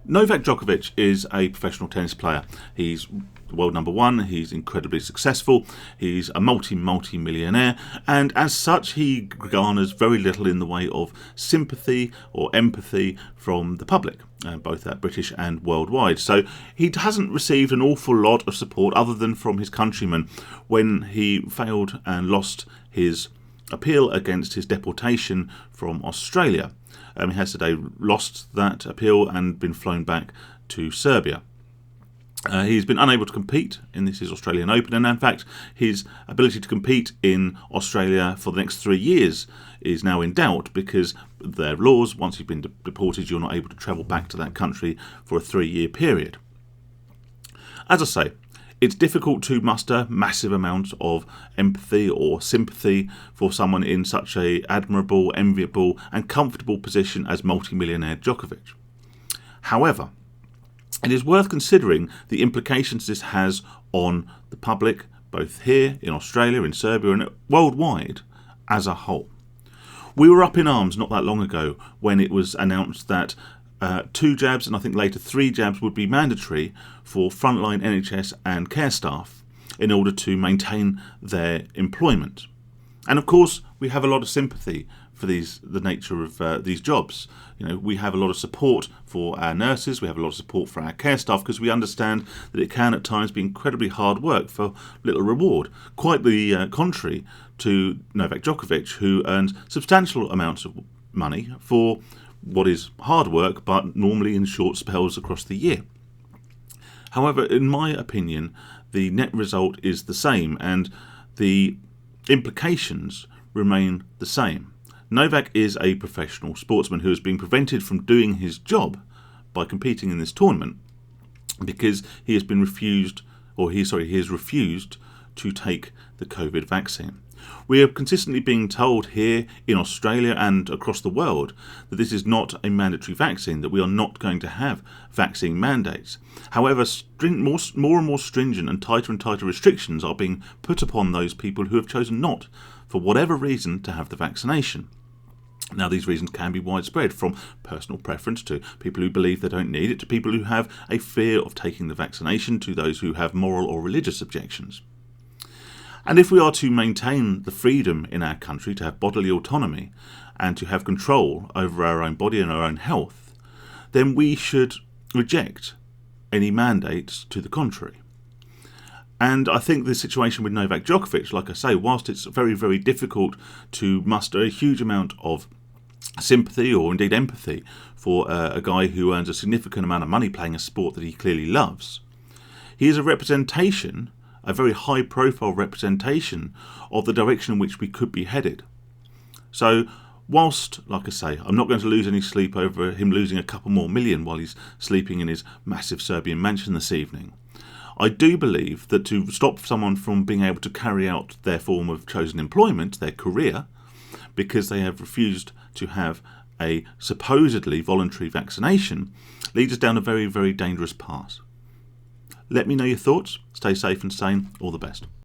Novak Djokovic is a professional tennis player. He's world number one, he's incredibly successful, he's a multi-millionaire, and as such he garners very little in the way of sympathy or empathy from the public, both British and worldwide. So he hasn't received an awful lot of support other than from his countrymen when he failed and lost his appeal against his deportation from Australia. He has today lost that appeal and been flown back to Serbia. He's been unable to compete in this Australian Open, and in fact his ability to compete in Australia for the next 3 years is now in doubt because their laws, once you've been deported, you're not able to travel back to that country for a 3-year period. As I say, it's difficult to muster massive amounts of empathy or sympathy for someone in such an admirable, enviable and comfortable position as multimillionaire Djokovic. However, it is worth considering the implications this has on the public, both here in Australia, in Serbia and worldwide as a whole. We were up in arms not that long ago when it was announced that 2 jabs and I think later 3 jabs would be mandatory for frontline NHS and care staff in order to maintain their employment. And of course, we have a lot of sympathy for the nature of these jobs. You know, we have a lot of support for our nurses, we have a lot of support for our care staff because we understand that it can at times be incredibly hard work for little reward. Quite the contrary to Novak Djokovic, who earns substantial amounts of money for what is hard work, but normally in short spells across the year. However, in my opinion, the net result is the same and the implications remain the same. Novak is a professional sportsman who has been prevented from doing his job by competing in this tournament because he has refused to take the COVID vaccine. We are consistently being told here in Australia and across the world that this is not a mandatory vaccine, that we are not going to have vaccine mandates. However, more and more stringent and tighter restrictions are being put upon those people who have chosen not, for whatever reason, to have the vaccination. Now, these reasons can be widespread, from personal preference to people who believe they don't need it, to people who have a fear of taking the vaccination, to those who have moral or religious objections. And if we are to maintain the freedom in our country to have bodily autonomy and to have control over our own body and our own health, then we should reject any mandates to the contrary. And I think the situation with Novak Djokovic, like I say, whilst it's very, very difficult to muster a huge amount of sympathy or indeed empathy for a guy who earns a significant amount of money playing a sport that he clearly loves, he is a representation, a very high-profile representation of the direction in which we could be headed. So, whilst, like I say, I'm not going to lose any sleep over him losing a couple more million while he's sleeping in his massive Serbian mansion this evening, I do believe that to stop someone from being able to carry out their form of chosen employment, their career, because they have refused to have a supposedly voluntary vaccination, leads us down a very, very dangerous path. Let me know your thoughts. Stay safe and sane. All the best.